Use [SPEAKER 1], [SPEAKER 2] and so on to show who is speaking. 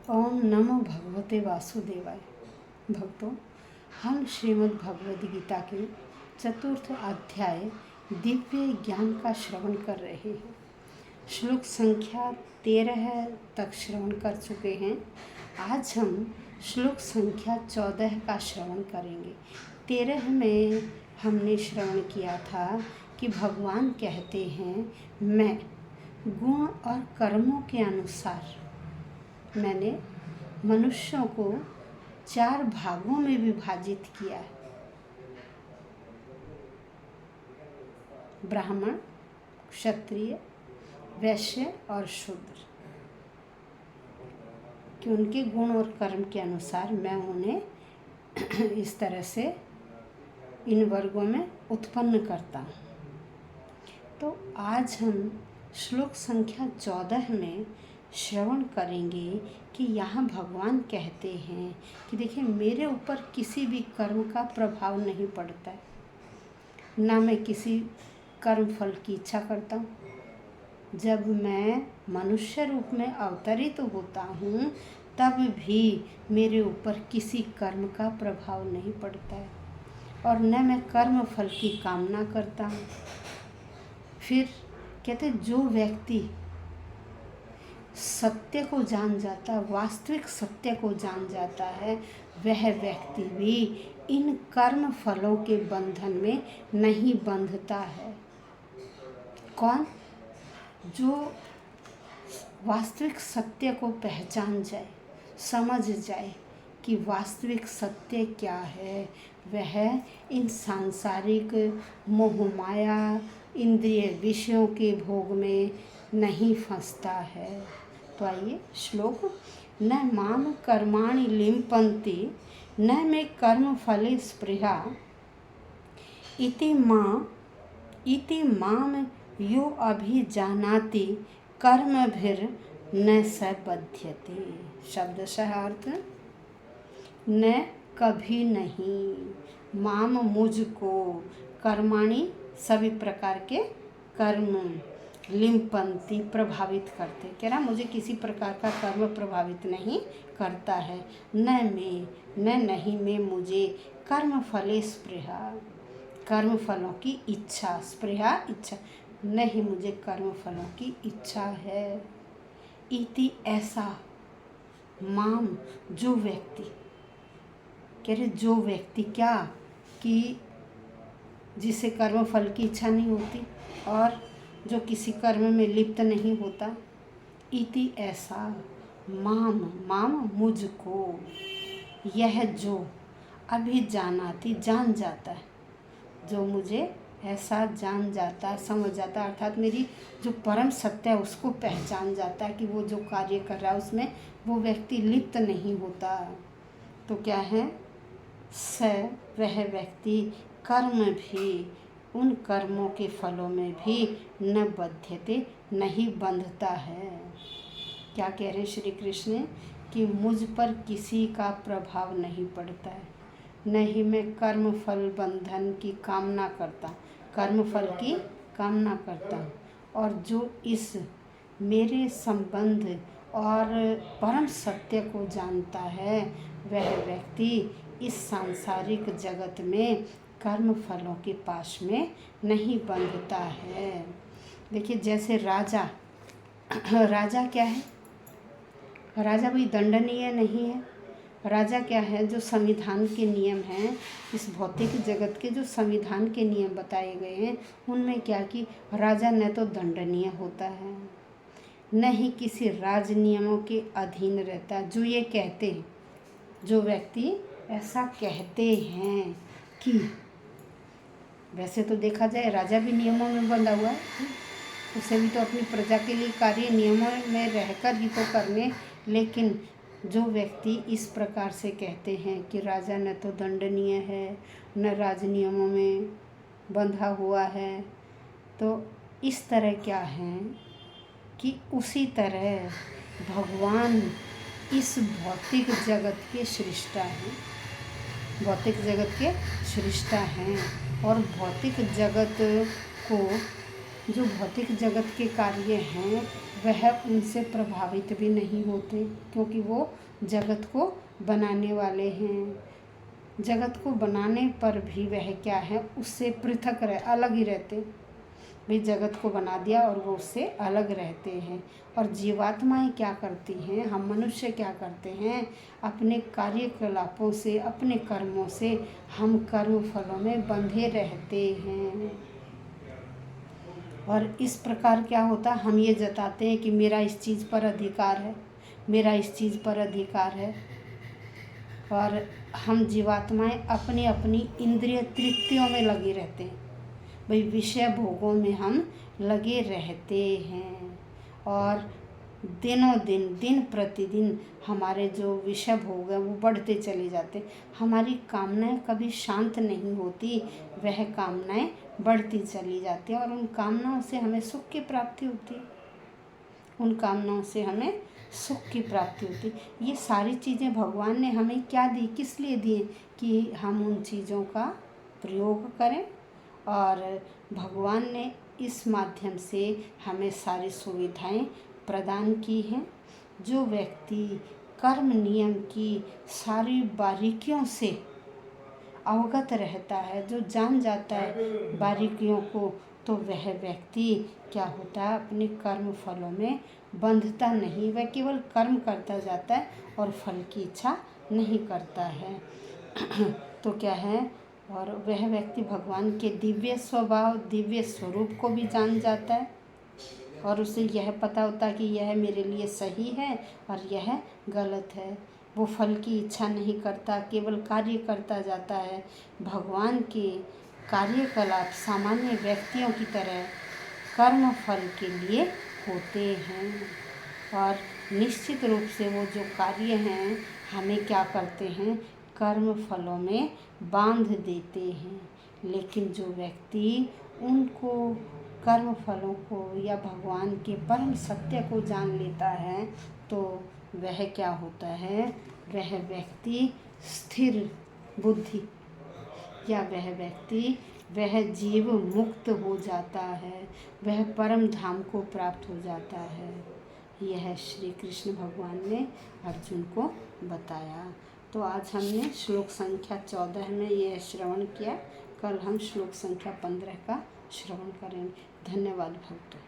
[SPEAKER 1] ओम नमो भगवते वासुदेवाय। भक्तों, हम श्रीमद् भगवद गीता के चतुर्थ अध्याय दिव्य ज्ञान का श्रवण कर रहे हैं। श्लोक संख्या 13 तक श्रवण कर चुके हैं। आज हम श्लोक संख्या 14 का श्रवण करेंगे। 13 में हमने श्रवण किया था कि भगवान कहते हैं, मैं गुण और कर्मों के अनुसार मैंने मनुष्यों को 4 भागों में विभाजित किया है। ब्राह्मण, क्षत्रिय, वैश्य और शूद्र, कि उनके गुण और कर्म के अनुसार मैं उन्हें इस तरह से इन वर्गों में उत्पन्न करता हूँ। तो आज हम श्लोक संख्या 14 में श्रवण करेंगे कि यहाँ भगवान कहते हैं कि देखिए, मेरे ऊपर किसी भी कर्म का प्रभाव नहीं पड़ता है, ना मैं किसी कर्म फल की इच्छा करता हूँ। जब मैं मनुष्य रूप में अवतरित होता हूँ तब भी मेरे ऊपर किसी कर्म का प्रभाव नहीं पड़ता है और न मैं कर्म फल की कामना करता हूँ। फिर कहते, जो व्यक्ति सत्य को जान जाता, वास्तविक सत्य को जान जाता है, वह व्यक्ति भी इन कर्म फलों के बंधन में नहीं बंधता है। कौन? जो वास्तविक सत्य को पहचान जाए, समझ जाए कि वास्तविक सत्य क्या है, वह इन सांसारिक मोह माया इंद्रिय विषयों के भोग में नहीं फंसता है। तो आइए श्लोक, न माम कर्माणि लिम्पन्ति न मे कर्म फले स्पृहा इति माम यो अभिजानाति कर्मभिर न स बध्यते। शब्दशः अर्थ, न कभी नहीं, माम मुझको, कर्माणि सभी प्रकार के कर्म, लिम्पन्ति प्रभावित करते। कह रहा मुझे किसी प्रकार का कर्म प्रभावित नहीं करता है। नहीं में मुझे कर्म फले स्पृहा, कर्म फलों की इच्छा, स्पृहा इच्छा, नहीं मुझे कर्म फलों की इच्छा है। इति ऐसा, माम जो व्यक्ति, कह रहे जो व्यक्ति क्या, कि जिसे कर्म फल की इच्छा नहीं होती और जो किसी कर्म में लिप्त नहीं होता। इति ऐसा, माम मुझको, यह जो अभी जानाती जान जाता है, जो मुझे ऐसा जान जाता, समझ जाता, अर्थात मेरी जो परम सत्य है उसको पहचान जाता है कि वो जो कार्य कर रहा है उसमें वो व्यक्ति लिप्त नहीं होता। तो क्या है? स, वह व्यक्ति कर्म भी, उन कर्मों के फलों में भी न बध्यते, नहीं बंधता है। क्या कह रहे श्री कृष्ण? कि मुझ पर किसी का प्रभाव नहीं पड़ता है, नहीं मैं कर्म फल बंधन की कामना करता, कर्म फल की कामना करता हूँ। और जो इस मेरे संबंध और परम सत्य को जानता है, वह व्यक्ति इस सांसारिक जगत में कर्म फलों के पास में नहीं बंधता है। देखिए, जैसे राजा क्या है? राजा भी दंडनीय नहीं है। राजा क्या है? जो संविधान के नियम हैं, इस भौतिक जगत के जो संविधान के नियम बताए गए हैं, उनमें क्या कि राजा न तो दंडनीय होता है, न ही किसी राज नियमों के अधीन रहता। जो ये कहते हैं, जो व्यक्ति ऐसा कहते हैं कि, वैसे तो देखा जाए राजा भी नियमों में बंधा हुआ है, उसे भी तो अपनी प्रजा के लिए कार्य नियमों में रहकर ही तो करने। लेकिन जो व्यक्ति इस प्रकार से कहते हैं कि राजा न तो दंडनीय है, न राज नियमों में बंधा हुआ है, तो इस तरह क्या है कि उसी तरह भगवान इस भौतिक जगत के सृष्टा हैं, भौतिक जगत के सृष्टा हैं। और भौतिक जगत को, जो भौतिक जगत के कार्य हैं वह उनसे प्रभावित भी नहीं होते, क्योंकि वो जगत को बनाने वाले हैं। जगत को बनाने पर भी वह क्या है, उससे पृथक अलग ही रहते। भाई जगत को बना दिया और वो उससे अलग रहते हैं। और जीवात्माएं क्या करती हैं, हम मनुष्य क्या करते हैं, अपने कार्यकलापों से, अपने कर्मों से हम कर्म फलों में बंधे रहते हैं। और इस प्रकार क्या होता, हम ये जताते हैं कि मेरा इस चीज़ पर अधिकार है, मेरा इस चीज़ पर अधिकार है। और हम जीवात्माएं अपनी अपनी इंद्रिय तृप्तियों में लगे रहते हैं। भाई विषय भोगों में हम लगे रहते हैं। और दिनों दिन, दिन प्रतिदिन हमारे जो विषय भोग हैं वो बढ़ते चले जाते। हमारी कामनाएं कभी शांत नहीं होती, वह कामनाएं बढ़ती चली जाती हैं। और उन कामनाओं से हमें सुख की प्राप्ति होती है, उन कामनाओं से हमें सुख की प्राप्ति होती। ये सारी चीज़ें भगवान ने हमें क्या दी, किस लिए दी, कि हम उन चीज़ों का प्रयोग करें। और भगवान ने इस माध्यम से हमें सारी सुविधाएं प्रदान की हैं। जो व्यक्ति कर्म नियम की सारी बारीकियों से अवगत रहता है, जो जान जाता है बारीकियों को, तो वह व्यक्ति क्या होता है, अपने कर्म फलों में बंधता नहीं, वह केवल कर्म करता जाता है और फल की इच्छा नहीं करता है। तो क्या है, और वह व्यक्ति भगवान के दिव्य स्वभाव, दिव्य स्वरूप को भी जान जाता है। और उसे यह पता होता है कि यह मेरे लिए सही है और यह गलत है। वो फल की इच्छा नहीं करता, केवल कार्य करता जाता है। भगवान के कार्यकलाप सामान्य व्यक्तियों की तरह कर्म फल के लिए होते हैं। और निश्चित रूप से वो जो कार्य हैं हमें क्या करते हैं, कर्म फलों में बांध देते हैं। लेकिन जो व्यक्ति उनको, कर्म फलों को या भगवान के परम सत्य को जान लेता है, तो वह क्या होता है, वह व्यक्ति स्थिर बुद्धि, या वह व्यक्ति, वह जीव मुक्त हो जाता है, वह परम धाम को प्राप्त हो जाता है। यह श्री कृष्ण भगवान ने अर्जुन को बताया। तो आज हमने श्लोक संख्या 14 में यह श्रवण किया। कल हम श्लोक संख्या 15 का श्रवण करेंगे। धन्यवाद भक्तों।